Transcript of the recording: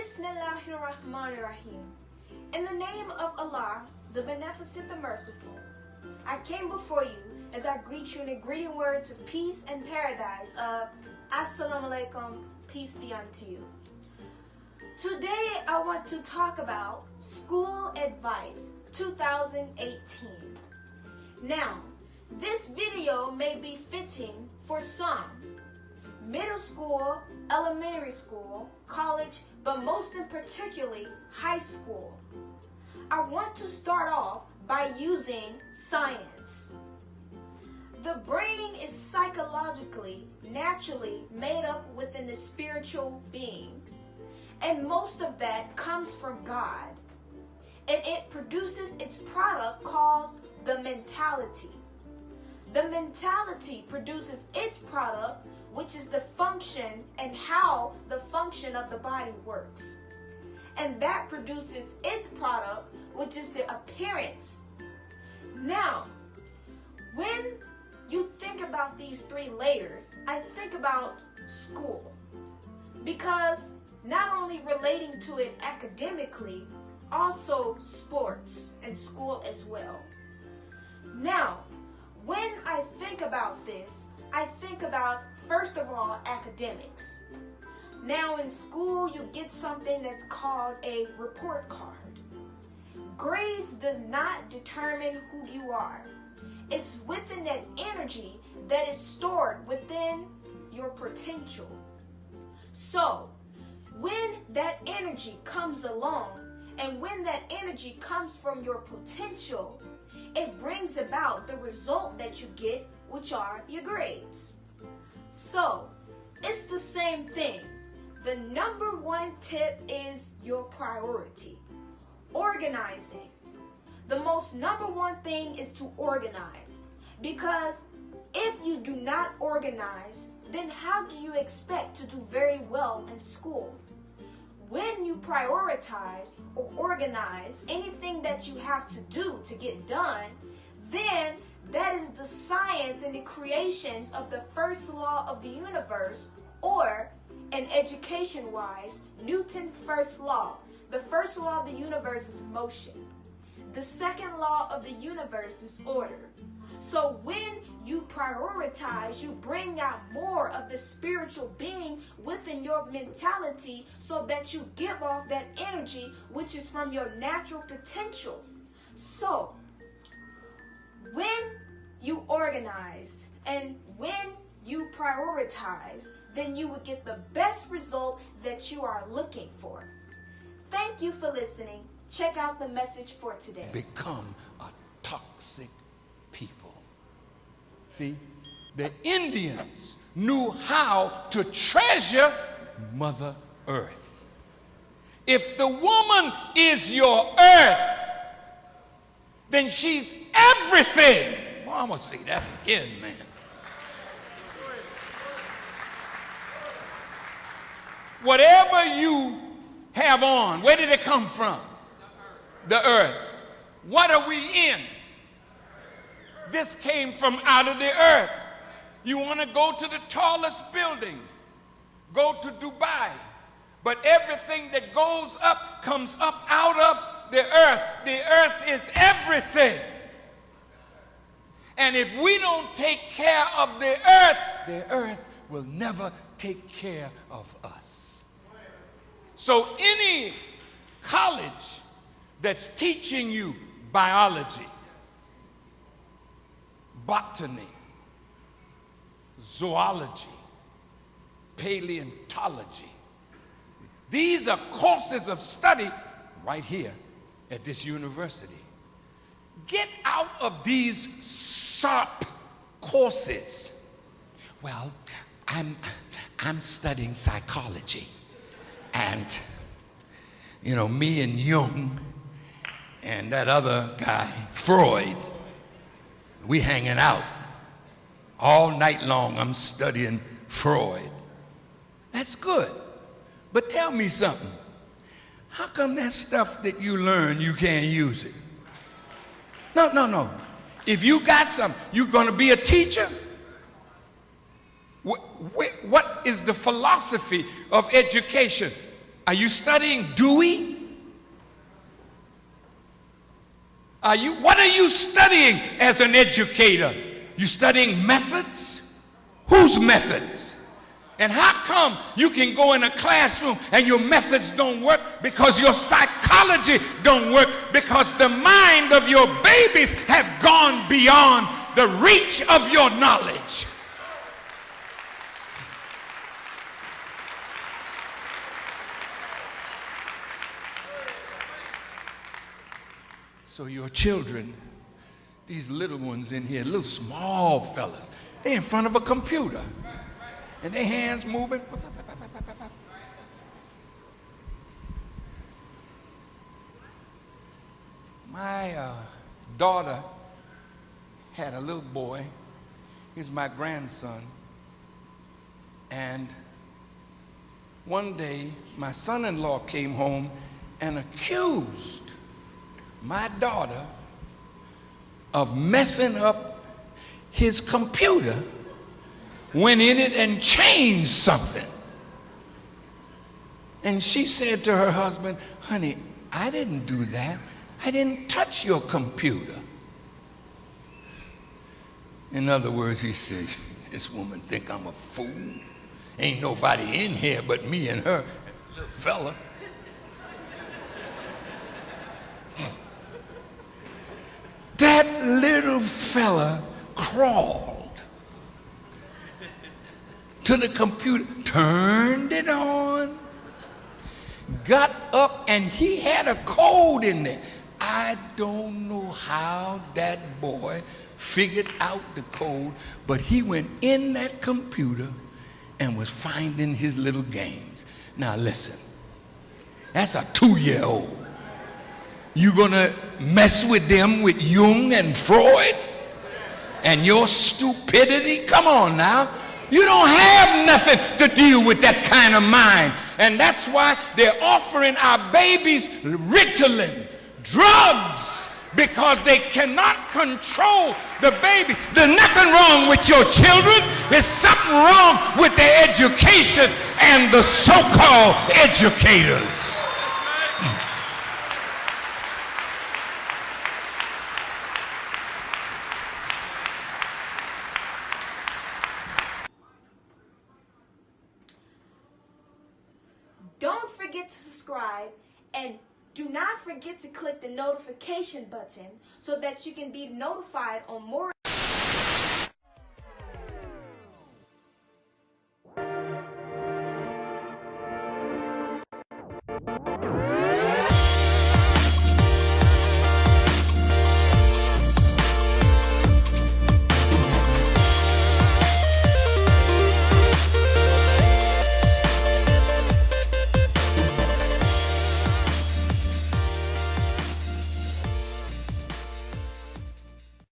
Bismillahirrahmanirrahim. In the name of Allah, the Beneficent, the Merciful, I came before you as I greet you in the greeting words of peace and paradise of Assalamu alaikum, peace be unto you. Today I want to talk about School Advice 2018. Now, this video may be fitting for some, middle school, elementary school, college, but most in particularly high school. I want to start off by using science. The brain is psychologically, naturally made up within the spiritual being, and most of that comes from God, and it produces its product called the mentality. The mentality produces its product, which is the function and how the function of the body works. And that produces its product, which is the appearance. Now, when you think about these three layers, I think about school. Because not only relating to it academically, also sports and school as well. Now, when I think about this, I think about, first of all, academics. Now in school, you get something that's called a report card. Grades does not determine who you are. It's within that energy that is stored within your potential. So, when that energy comes along, and when that energy comes from your potential, it brings about the result that you get, which are your grades. So, it's the same thing. The number one tip is your priority. Organizing. The most number one thing is to organize. Because if you do not organize, then how do you expect to do very well in school? When you prioritize or organize anything that you have to do to get done, then that is the science and the creations of the first law of the universe, or, in education-wise, Newton's first law. The first law of the universe is motion. The second law of the universe is order. So when you prioritize, you bring out more of the spiritual being within your mentality so that you give off that energy which is from your natural potential. So when you organize and when you prioritize, then you will get the best result that you are looking for. Thank you for listening. Check out the message for today. Become a toxic people. See, the Indians knew how to treasure Mother Earth. If the woman is your earth, then she's everything. Well, I'm going to say that again, man. Whatever you have on, where did it come from? The earth. What are we in? This came from out of the earth. You want to go to the tallest building, go to Dubai, but everything that goes up comes up out of the earth. The earth is everything. And if we don't take care of the earth will never take care of us. So any college that's teaching you biology, botany, zoology, paleontology, these are courses of study right here at this university. Get out of these SARP courses. Well, I'm studying psychology, and you know, me and Jung and that other guy, Freud, we hanging out all night long. I'm studying Freud. That's good. But tell me something. How come that stuff that you learn, you can't use it? No. If you got something, you're going to be a teacher? What is the philosophy of education? Are you studying Dewey? What are you studying as an educator? You studying methods? Whose methods? And how come you can go in a classroom and your methods don't work? Because your psychology don't work, because the mind of your babies have gone beyond the reach of your knowledge. So your children, these little ones in here, little small fellas, they're in front of a computer and their hands moving. My daughter had a little boy. He's my grandson. And one day, my son-in-law came home and accused my daughter of messing up his computer, went in it and changed something. And she said to her husband, honey, I didn't do that. I didn't touch your computer. In other words, he said, this woman think I'm a fool. Ain't nobody in here but me and her, little fella. That little fella crawled to the computer, turned it on, got up, and he had a code in there. I don't know how that boy figured out the code, but he went in that computer and was finding his little games. Now listen, that's a 2-year-old. You gonna mess with them with Jung and Freud and your stupidity? Come on now. You don't have nothing to deal with that kind of mind. And that's why they're offering our babies Ritalin, drugs, because they cannot control the baby. There's nothing wrong with your children. There's something wrong with their education and the so-called educators. Don't forget to subscribe, and do not forget to click the notification button so that you can be notified on more